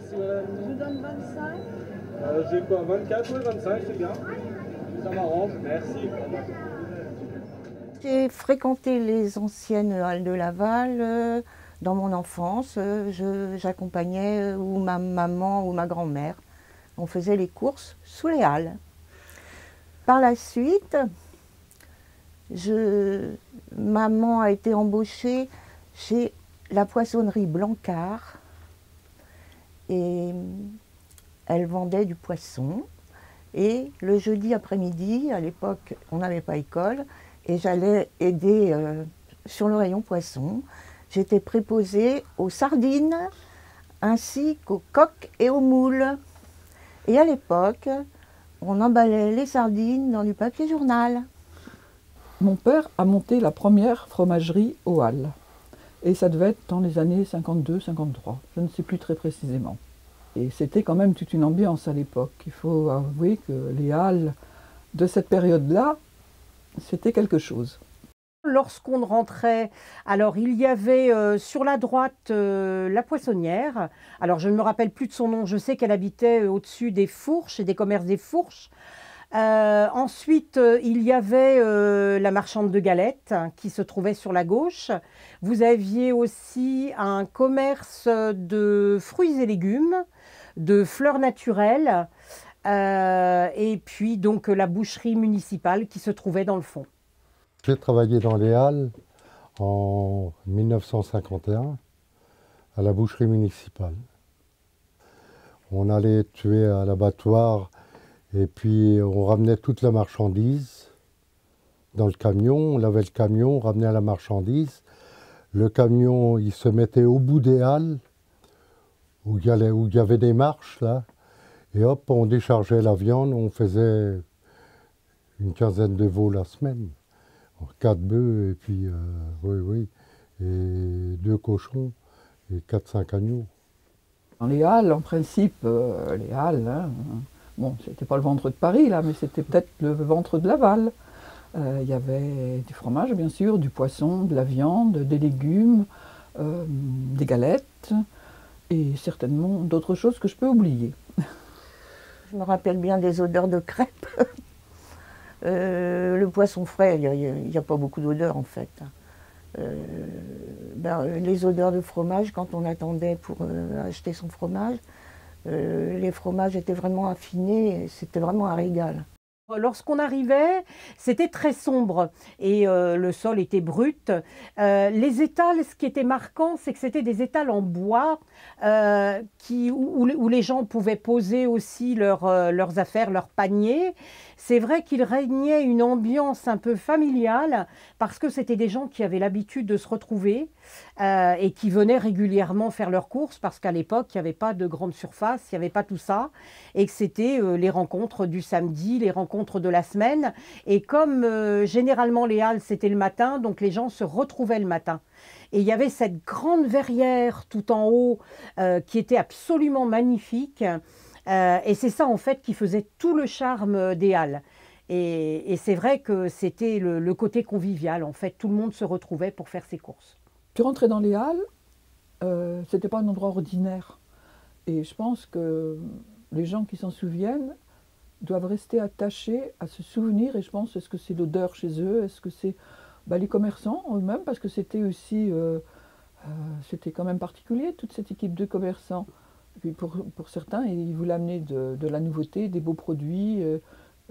Merci madame. Je vous donne 25. J'ai quoi, 24 ou 25, c'est bien. Ça m'arrange, merci. J'ai fréquenté les anciennes halles de Laval dans mon enfance. J'accompagnais ou ma maman ou ma grand-mère. On faisait les courses sous les halles. Par la suite, maman a été embauchée chez la poissonnerie Blancard et elle vendait du poisson. Et le jeudi après-midi, à l'époque, on n'avait pas école, et j'allais aider sur le rayon poisson. J'étais préposée aux sardines ainsi qu'aux coques et aux moules. Et à l'époque, on emballait les sardines dans du papier journal. Mon père a monté la première fromagerie aux Halles. Et ça devait être dans les années 52-53, je ne sais plus très précisément. Et c'était quand même toute une ambiance à l'époque. Il faut avouer que les Halles de cette période-là, c'était quelque chose. Lorsqu'on rentrait, alors il y avait sur la droite la poissonnière. Alors je ne me rappelle plus de son nom, je sais qu'elle habitait au-dessus des Fourches et des commerces des Fourches. Ensuite, il y avait la marchande de galettes qui se trouvait sur la gauche. Vous aviez aussi un commerce de fruits et légumes, de fleurs naturelles, et puis donc la boucherie municipale qui se trouvait dans le fond. J'ai travaillé dans les Halles en 1951 à la boucherie municipale. On allait tuer à l'abattoir et puis on ramenait toute la marchandise dans le camion. On lavait le camion, on ramenait la marchandise. Le camion, il se mettait au bout des Halles où il y avait des marches là. Et hop, on déchargeait la viande. On faisait une quinzaine de veaux la semaine. 4 bœufs et puis, et 2 cochons et 4-5 agneaux. Dans les Halles, en principe, les Halles, hein, bon, c'était pas le ventre de Paris là, mais c'était peut-être le ventre de Laval. Il y avait du fromage, bien sûr, du poisson, de la viande, des légumes, des galettes et certainement d'autres choses que je peux oublier. Je me rappelle bien des odeurs de crêpes. Le poisson frais, il n'y a pas beaucoup d'odeurs en fait. Les odeurs de fromage, quand on attendait pour acheter son fromage, les fromages étaient vraiment affinés, c'était vraiment un régal. Lorsqu'on arrivait, c'était très sombre et le sol était brut. Les étals, ce qui était marquant, c'est que c'était des étals en bois où les gens pouvaient poser aussi leurs affaires, leurs paniers. C'est vrai qu'il régnait une ambiance un peu familiale parce que c'était des gens qui avaient l'habitude de se retrouver et qui venaient régulièrement faire leurs courses parce qu'à l'époque, il n'y avait pas de grande surface, il n'y avait pas tout ça et que c'était les rencontres du samedi, les rencontres de la semaine. Et comme généralement les halles, c'était le matin, donc les gens se retrouvaient le matin. Et il y avait cette grande verrière tout en haut qui était absolument magnifique. Et c'est ça en fait qui faisait tout le charme des halles. Et c'est vrai que c'était le côté convivial. En fait, tout le monde se retrouvait pour faire ses courses. Tu rentrais dans les Halles, c'était pas un endroit ordinaire. Et je pense que les gens qui s'en souviennent doivent rester attachés à ce souvenir. Et je pense, est-ce que c'est l'odeur chez eux? Est-ce que c'est les commerçants eux-mêmes? Parce que c'était aussi, c'était quand même particulier, toute cette équipe de commerçants. Et puis pour certains, ils voulaient amener de la nouveauté, des beaux produits.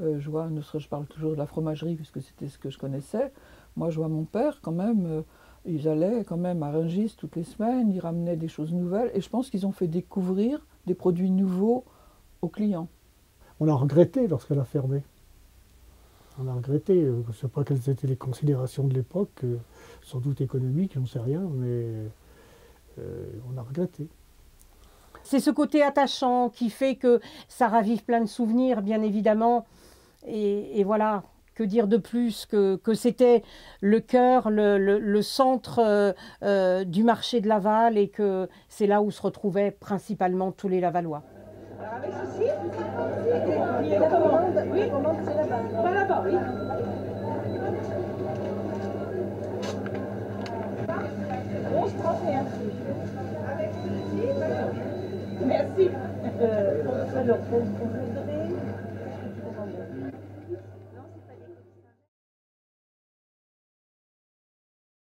Je parle toujours de la fromagerie, puisque c'était ce que je connaissais. Moi, je vois mon père quand même, ils allaient quand même à Rungis toutes les semaines, ils ramenaient des choses nouvelles. Et je pense qu'ils ont fait découvrir des produits nouveaux aux clients. On a regretté lorsqu'elle a fermé. On a regretté, je ne sais pas quelles étaient les considérations de l'époque, sans doute économiques, j'en sais rien, mais on a regretté. C'est ce côté attachant qui fait que ça ravive plein de souvenirs, bien évidemment. Et voilà, que dire de plus que c'était le cœur, le centre du marché de Laval et que c'est là où se retrouvaient principalement tous les Lavallois. Avec ceci, la commande, oui, la commande c'est là-bas. Pas là-bas, oui. 11,31. Avec ceci, Merci. Alors, on voudrait